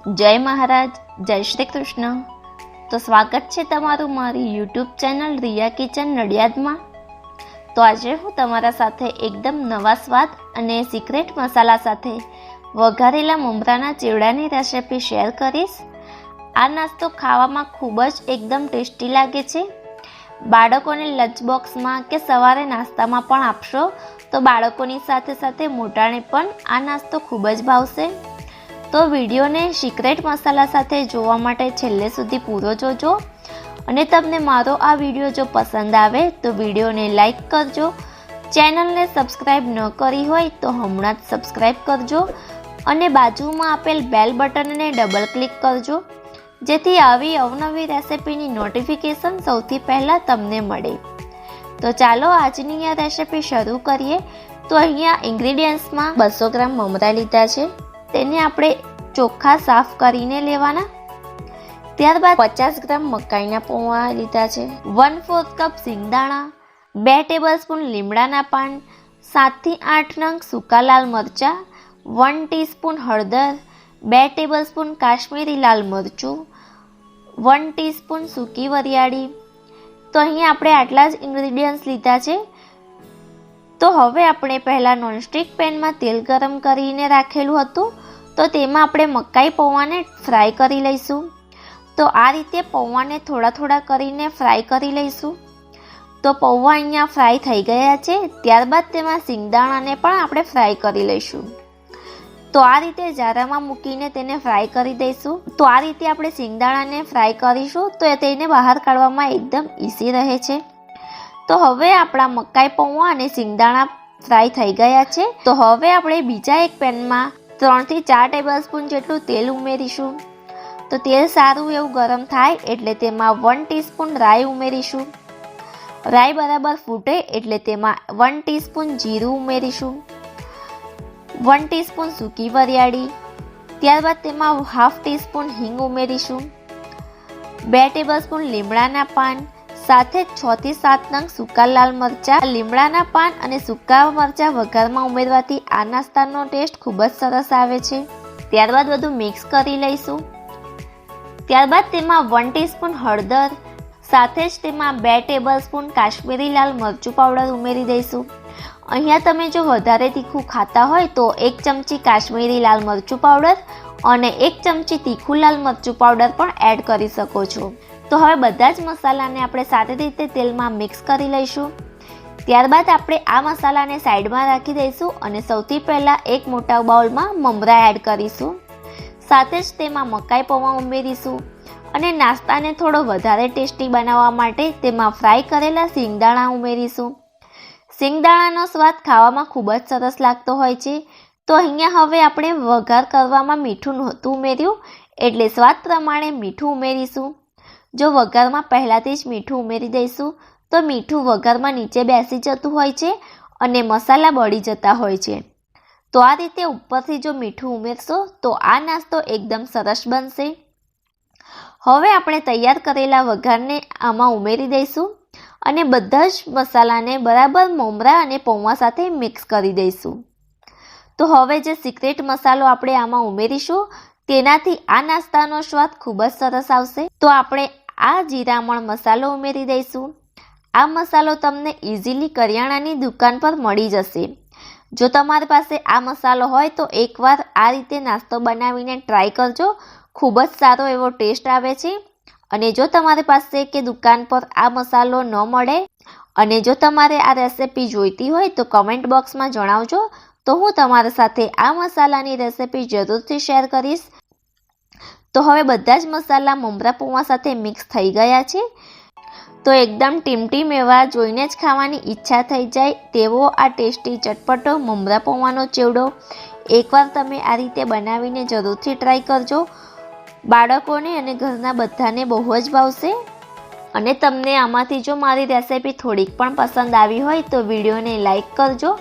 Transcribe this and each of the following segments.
જય મહારાજ, જય શ્રી કૃષ્ણ। તો સ્વાગત છે તમારું મારી યુટ્યુબ ચેનલ રિયા કિચન નડિયાદમાં। તો આજે હું તમારા સાથે એકદમ નવા સ્વાદ અને સિક્રેટ મસાલા સાથે વઘારેલા મમરાના ચેવડાની રેસિપી શેર કરીશ। આ નાસ્તો ખાવામાં ખૂબ જ એકદમ ટેસ્ટી લાગે છે। બાળકોને લંચ બોક્સમાં કે સવારે નાસ્તામાં પણ આપશો તો બાળકોની સાથે સાથે મોટાને પણ આ નાસ્તો ખૂબ જ ભાવશે। તો વિડીયોને સિક્રેટ મસાલા સાથે જોવા માટે છેલ્લે સુધી પૂરો જોજો અને તમને મારો આ વિડીયો જો પસંદ આવે તો વિડીયોને લાઈક કરજો। ચેનલને સબસ્ક્રાઈબ ન કરી હોય તો હમણાં જ સબસ્ક્રાઈબ કરજો અને બાજુમાં આપેલ બેલ બટનને ડબલ ક્લિક કરજો જેથી આવી અવનવી રેસિપીની નોટિફિકેશન સૌથી પહેલાં તમને મળે। તો ચાલો આજની આ રેસિપી શરૂ કરીએ। તો અહીંયા ઇન્ગ્રીડિયન્ટ્સમાં 200 ગ્રામ મમરા લીધા છે, તેને આપણે ચોખ્ખા સાફ કરીને લેવાના। ત્યારબાદ 50 ગ્રામ મકાઈના પૌવા લીધા છે, 1/4 કપ સિંગદાણા, 2 ટેબલસ્પૂન લીમડાના પાન, 7 થી 8 નંગ સૂકા લાલ મરચાં, 1 ટીસ્પૂન હળદર, 2 ટેબલસ્પૂન કાશ્મીરી લાલ મરચું, 1 ટીસ્પૂન સૂકી વરિયાળી। તો અહીંયા આપણે આટલા જ ઇન્ગ્રીડિયન્ટ્સ લીધા છે। તો હવે આપણે પહેલાં નોનસ્ટિક પેનમાં તેલ ગરમ કરીને રાખેલું હતું તો તેમાં આપણે મકાઈ પૌવાને ફ્રાય કરી લઈશું। તો આ રીતે પૌવાને થોડા થોડા કરીને ફ્રાય કરી લઈશું। તો પૌવા અહીંયા ફ્રાય થઈ ગયા છે। ત્યારબાદ તેમાં સિંગદાણાને પણ આપણે ફ્રાય કરી લઈશું। તો આ રીતે જારામાં મૂકીને તેને ફ્રાય કરી દઈશું। તો આ રીતે આપણે સિંગદાણાને ફ્રાય કરીશું તો તેને બહાર કાઢવામાં એકદમ ઇઝી રહે છે। તો હવે આપણા મકાઈ પૌવા અને સિંગદાણા ફ્રાય થઈ ગયા છે। તો હવે આપણે બીજા એક પેનમાં 3 થી 4 ટેબલસ્પૂન જેટલું તેલ ઉમેરીશું। તો તેલ સારું એવું ગરમ થાય એટલે તેમાં 1 ટીસ્પૂન રાઈ ઉમેરીશું। રાઈ બરાબર ફૂટે એટલે તેમાં 1 ટીસ્પૂન જીરું ઉમેરીશું, 1 ટીસ્પૂન સૂકી વરિયાળી, ત્યારબાદ તેમાં 1/2 ટીસ્પૂન હિંગ ઉમેરીશું, 2 ટેબલસ્પૂન લીમડાના પાન, સાથે 6 થી 7 નંગ સૂકા લાલ મરચાં। લીમડાના પાન અને સૂકા મરચાં વઘારમાં ઉમેરવાથી આ નાસ્તાનો ટેસ્ટ ખૂબ જ સરસ આવે છે। ત્યારબાદ બધું મિક્સ કરી લઈશું। ત્યારબાદ તેમાં 1 ટીસ્પૂન હળદર, સાથે જ તેમાં 2 ટેબલસ્પૂન કાશ્મીરી લાલ મરચું પાવડર ઉમેરી દઈશું। અહીંયા તમે જો વધારે તીખું ખાતા હોય તો 1 ચમચી કાશ્મીરી લાલ મરચું પાવડર અને 1 ચમચી તીખું લાલ મરચું પાવડર પણ એડ કરી શકો છો। તો હવે બધા જ મસાલાને આપણે સારી રીતે તેલમાં મિક્સ કરી લઈશું। ત્યારબાદ આપણે આ મસાલાને સાઈડમાં રાખી દઈશું અને સૌથી પહેલાં એક મોટા બાઉલમાં મમરા એડ કરીશું, સાથે જ તેમાં મકાઈ પૌવા ઉમેરીશું અને નાસ્તાને થોડો વધારે ટેસ્ટી બનાવવા માટે તેમાં ફ્રાય કરેલા સિંગદાણા ઉમેરીશું। સિંગદાણાનો સ્વાદ ખાવામાં ખૂબ જ સરસ લાગતો હોય છે। તો અહીંયા હવે આપણે વઘાર કરવામાં મીઠું નહોતું ઉમેર્યું એટલે સ્વાદ પ્રમાણે મીઠું ઉમેરીશું। જો વઘારમાં પહેલાંથી જ મીઠું ઉમેરી દઈશું તો મીઠું વઘારમાં નીચે બેસી જતું હોય છે અને મસાલા બળી જતા હોય છે। તો આ રીતે ઉપરથી જો મીઠું ઉમેરશો તો આ નાસ્તો એકદમ સરસ બનશે। હવે આપણે તૈયાર કરેલા વઘારને આમાં ઉમેરી દઈશું અને બધા જ મસાલાને બરાબર મમરા અને પૌવા સાથે મિક્સ કરી દઈશું। તો હવે જે સિક્રેટ મસાલો આપણે આમાં ઉમેરીશું તેનાથી આ નાસ્તાનો સ્વાદ ખૂબ જ સરસ આવશે। તો આપણે આ જીરામણ મસાલો ઉમેરી દઈશું। આ મસાલો તમને ઇઝીલી કરિયાણાની દુકાન પર મળી જશે। જો તમારી પાસે આ મસાલો હોય તો એકવાર આ રીતે નાસ્તો બનાવીને ટ્રાય કરજો, ખૂબ જ સારો એવો ટેસ્ટ આવે છે। અને જો તમારી પાસે કે દુકાન પર આ મસાલો ન મળે અને જો તમારે આ રેસિપી જોઈતી હોય તો કમેન્ટ બોક્સમાં જણાવજો, તો હું તમારી સાથે આ મસાલાની રેસિપી જરૂરથી શેર કરીશ। તો હવે બધા જ મસાલા મમરા પૌવા સાથે મિક્સ થઈ ગયા છે। તો એકદમ ટીમટીમ એવા જોઈને જ ખાવાની ઈચ્છા થઈ જાય તેવો આ ટેસ્ટી ચટપટો મમરા પૌવાનો ચેવડો એકવાર તમે આ રીતે બનાવીને જરૂરથી ટ્રાય કરજો। બાળકોને અને ઘરના બધાને બહુ જ ભાવશે। અને તમને આમાંથી જો મારી રેસિપી થોડીક પણ પસંદ આવી હોય તો વિડીયોને લાઈક કરજો।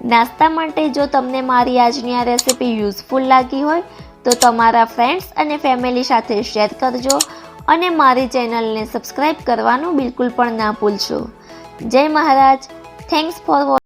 નાસ્તા માટે જો તમને મારી આજની આ રેસિપી યુઝફુલ લાગી હોય તો તમારા ફ્રેન્ડ્સ અને ફેમિલી સાથે શેર કરજો અને મારી ચેનલને સબસ્ક્રાઈબ કરવાનું બિલકુલ પણ ના ભૂલશો। જય મહારાજ, થેન્ક્સ ફોર વોચિંગ।